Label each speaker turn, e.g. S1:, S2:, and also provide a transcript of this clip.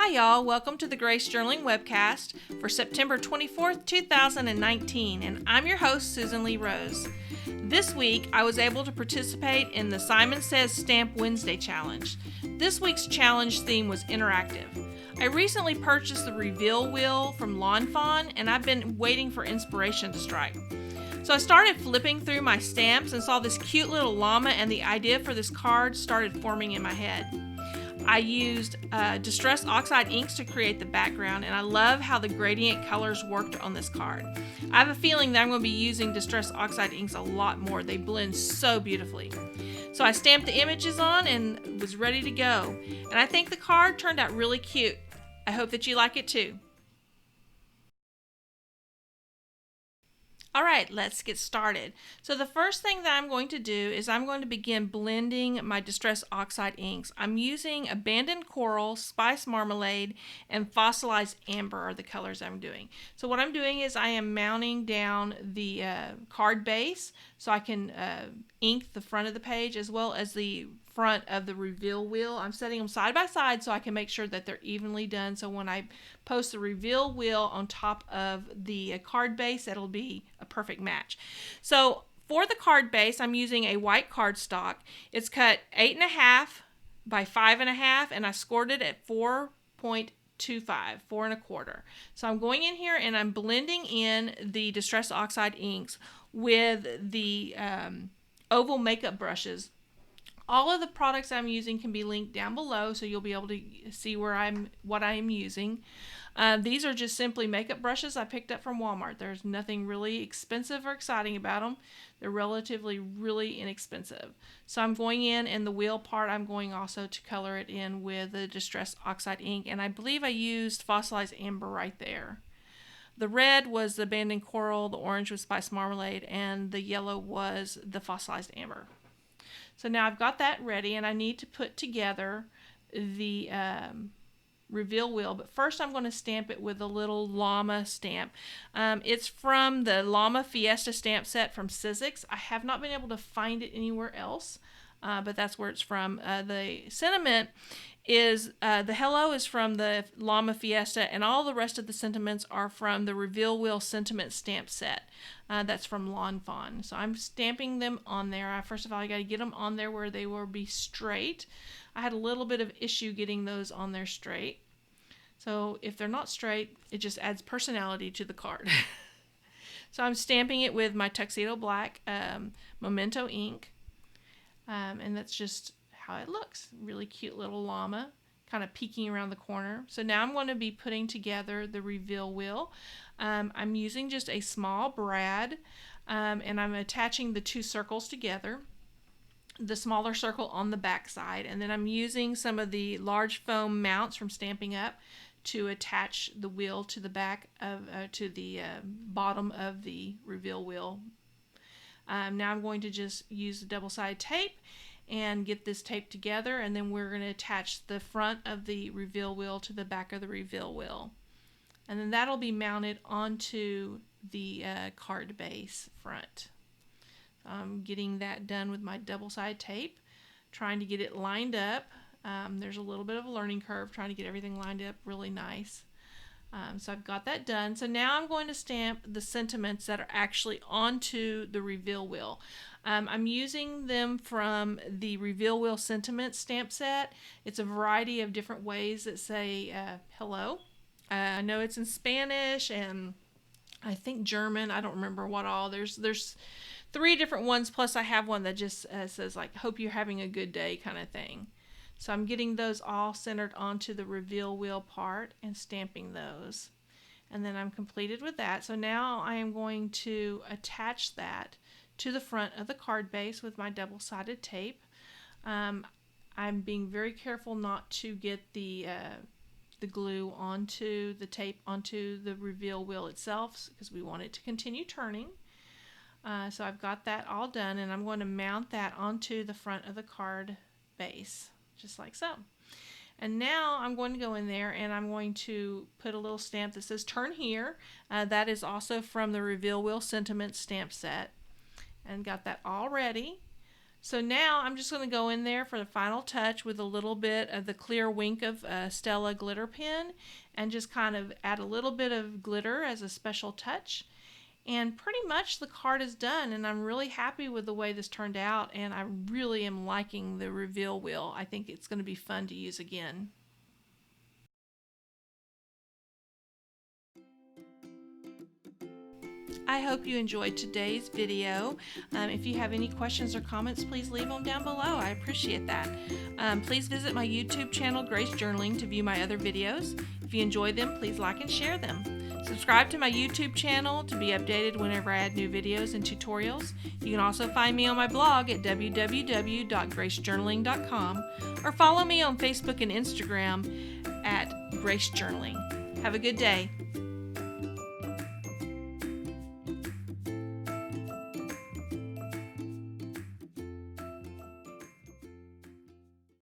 S1: Hi y'all, welcome to the Grace Journaling webcast for September 24th, 2019, and I'm your host, Susan Lee Rose. This week, I was able to participate in the Simon Says Stamp Wednesday challenge. This week's challenge theme was interactive. I recently purchased the reveal wheel from Lawn Fawn, and I've been waiting for inspiration to strike. So I started flipping through my stamps and saw this cute little llama, and the idea for this card started forming in my head. I used Distress Oxide Inks to create the background, and I love how the gradient colors worked on this card. I have a feeling that I'm going to be using Distress Oxide Inks a lot more. They blend so beautifully. So I stamped the images on and was ready to go. And I think the card turned out really cute. I hope that you like it too. Alright, let's get started. So the first thing that I'm going to do is I'm going to begin blending my Distress Oxide inks. I'm using Abandoned Coral, Spice Marmalade, and Fossilized Amber are the colors I'm doing. So what I'm doing is I am mounting down the card base so I can ink the front of the page as well as the front of the reveal wheel. I'm setting them side by side so I can make sure that they're evenly done, so when I post the reveal wheel on top of the card base, it'll be a perfect match. So for the card base, I'm using a white cardstock. It's cut 8.5 by 5.5, and I scored it at 4.25, 4.25. So I'm going in here and I'm blending in the Distress Oxide inks with the oval makeup brushes. All of the products I'm using can be linked down below, so you'll be able to see what I am using. These are just simply makeup brushes I picked up from Walmart. There's nothing really expensive or exciting about them. They're relatively really inexpensive. So I'm going in the wheel part, I'm going also to color it in with the Distress Oxide ink, and I believe I used Fossilized Amber right there. The red was the Abandoned Coral, the orange was Spice Marmalade, and the yellow was the Fossilized Amber. So now I've got that ready, and I need to put together the reveal wheel. But first I'm going to stamp it with a little llama stamp. It's from the Llama Fiesta stamp set from Sizzix. I have not been able to find it anywhere else, but that's where it's from. The sentiment is, the hello is from the Llama Fiesta, and all the rest of the sentiments are from the reveal wheel sentiment stamp set. That's from Lawn Fawn. So I'm stamping them on there. First of all, I got to get them on there where they will be straight. I had a little bit of issue getting those on there straight. So if they're not straight, it just adds personality to the card. So I'm stamping it with my Tuxedo Black Memento ink. And that's just how it looks. Really cute little llama kind of peeking around the corner. So now I'm going to be putting together the reveal wheel. I'm using just a small brad, and I'm attaching the two circles together, the smaller circle on the back side, and then I'm using some of the large foam mounts from Stampin' Up! To attach the wheel to the back of to the bottom of the reveal wheel. Now I'm going to just use the double-sided tape and get this tape together, and then we're going to attach the front of the reveal wheel to the back of the reveal wheel, and then that'll be mounted onto the card base front. I'm getting that done with my double-sided tape, trying to get it lined up. There's a little bit of a learning curve trying to get everything lined up really nice. So I've got that done. So now I'm going to stamp the sentiments that are actually onto the reveal wheel. I'm using them from the reveal wheel sentiment stamp set. It's a variety of different ways that say hello. I know it's in Spanish and I think German. I don't remember what all. There's 3 different ones, plus I have one that just says like hope you're having a good day kind of thing. So I'm getting those all centered onto the reveal wheel part and stamping those. And then I'm completed with that. So now I am going to attach that to the front of the card base with my double-sided tape. I'm being very careful not to get the glue onto the tape onto the reveal wheel itself because we want it to continue turning. So I've got that all done, and I'm going to mount that onto the front of the card base. Just like so. And now I'm going to go in there and I'm going to put a little stamp that says turn here. That is also from the reveal wheel sentiment stamp set, and got that all ready. So now I'm just going to go in there for the final touch with a little bit of the clear Wink of Stella glitter pen and just kind of add a little bit of glitter as a special touch. And pretty much the card is done, and I'm really happy with the way this turned out, and I really am liking the reveal wheel. I think it's going to be fun to use again. I hope you enjoyed today's video. If you have any questions or comments, please leave them down below. I appreciate that. Please visit my YouTube channel, Grace Journaling, to view my other videos. If you enjoy them, please like and share them. Subscribe to my YouTube channel to be updated whenever I add new videos and tutorials. You can also find me on my blog at www.gracejournaling.com or follow me on Facebook and Instagram at Grace Journaling. Have a good day.